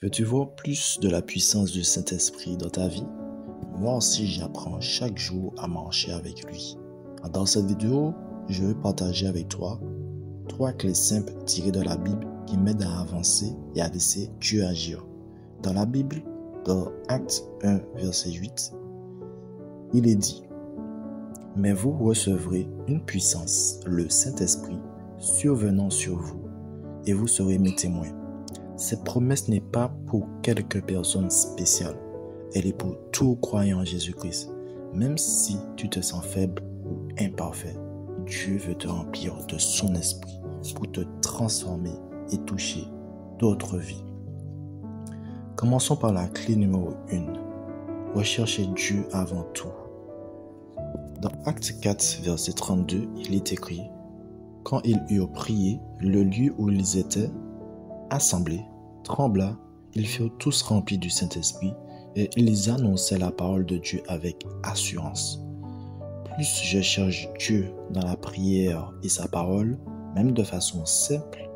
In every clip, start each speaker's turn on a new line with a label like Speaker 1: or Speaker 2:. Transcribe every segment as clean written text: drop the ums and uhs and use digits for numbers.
Speaker 1: Veux-tu voir plus de la puissance du Saint-Esprit dans ta vie? Moi aussi, j'apprends chaque jour à marcher avec lui. Dans cette vidéo, je veux partager avec toi 3 clés simples tirées de la Bible qui m'aident à avancer et à laisser Dieu agir. Dans la Bible, dans Actes 1, verset 8, il est dit: « Mais vous recevrez une puissance, le Saint-Esprit, survenant sur vous, et vous serez mes témoins. » Cette promesse n'est pas pour quelques personnes spéciales. Elle est pour tout croyant en Jésus-Christ. Même si tu te sens faible ou imparfait, Dieu veut te remplir de son esprit pour te transformer et toucher d'autres vies. Commençons par la clé numéro 1. Recherchez Dieu avant tout. Dans Actes 4, verset 32, il est écrit: « Quand ils eurent prié, le lieu où ils étaient assemblés trembla, ils furent tous remplis du Saint-Esprit et ils annonçaient la parole de Dieu avec assurance. » Plus je cherche Dieu dans la prière et sa parole, même de façon simple,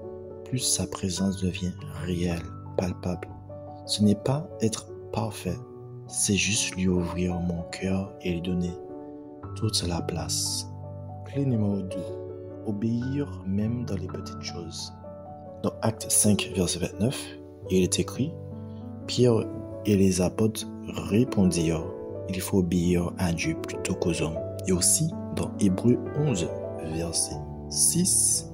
Speaker 1: plus sa présence devient réelle, palpable. Ce n'est pas être parfait, c'est juste lui ouvrir mon cœur et lui donner toute la place. Clé numéro 2. Obéir même dans les petites choses. Dans Actes 5, verset 29, il est écrit: « Pierre et les apôtres répondirent: « Il faut obéir à Dieu plutôt qu'aux hommes. » Et aussi, dans Hébreux 11, verset 6,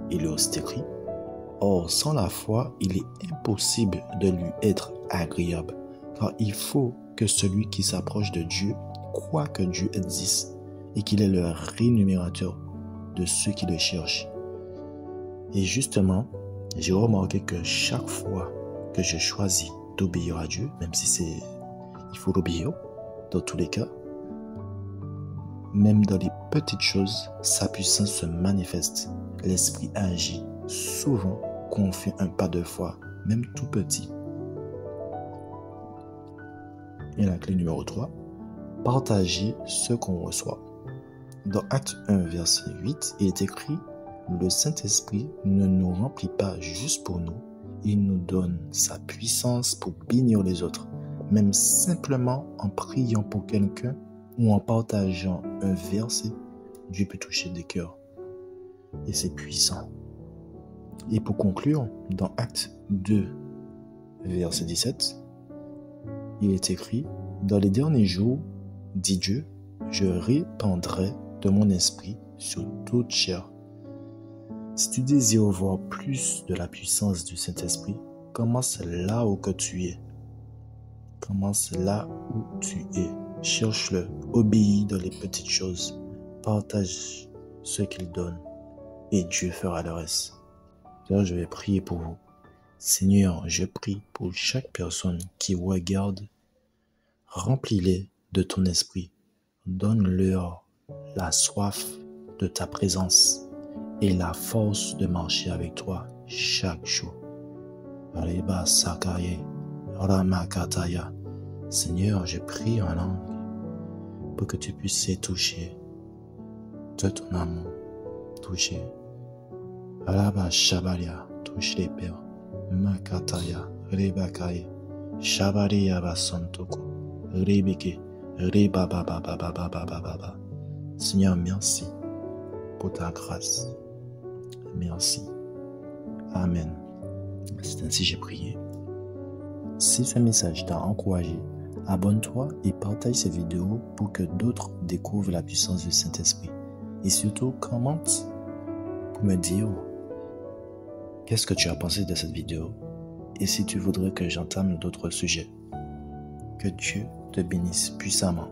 Speaker 1: il est aussi écrit: « Or, sans la foi, il est impossible de lui être agréable, car il faut que celui qui s'approche de Dieu croit que Dieu existe et qu'il est le rémunérateur de ceux qui le cherchent. » Et justement, j'ai remarqué que chaque fois que je choisis d'obéir à Dieu, même si il faut l'obéir dans tous les cas, même dans les petites choses, sa puissance se manifeste. L'Esprit agit souvent quand on fait un pas de foi, même tout petit. Et la clé numéro 3, partager ce qu'on reçoit. Dans Acte 1, verset 8, il est écrit: « Le Saint-Esprit ne nous remplit pas juste pour nous, il nous donne sa puissance pour bénir les autres, même simplement en priant pour quelqu'un ou en partageant un verset, Dieu peut toucher des cœurs. » Et c'est puissant. Et pour conclure, dans Acte 2, verset 17, il est écrit: « Dans les derniers jours, dit Dieu, je répandrai de mon esprit sur toute chair. » Si tu désires voir plus de la puissance du Saint-Esprit, commence là où que tu es. Commence là où tu es. Cherche-le, obéis dans les petites choses, partage ce qu'il donne et Dieu fera le reste. Là, je vais prier pour vous. Seigneur, je prie pour chaque personne qui regarde. Remplis-les de ton esprit. Donne-leur la soif de ta présence et la force de marcher avec toi chaque jour. Reba Sakaye, Ramakataya. Seigneur, je prie en langue pour que tu puisses les toucher de ton amour. Toucher. Raba Shabaria, touche les pères. Makataya, Rebakaye, Shabaria Basantoko, Rebeke, Reba Baba Baba Baba Baba. Seigneur, merci pour ta grâce. Merci. Amen. C'est ainsi que j'ai prié. Si ce message t'a encouragé, abonne-toi et partage cette vidéo pour que d'autres découvrent la puissance du Saint-Esprit. Et surtout, commente pour me dire qu'est-ce que tu as pensé de cette vidéo et si tu voudrais que j'entame d'autres sujets. Que Dieu te bénisse puissamment.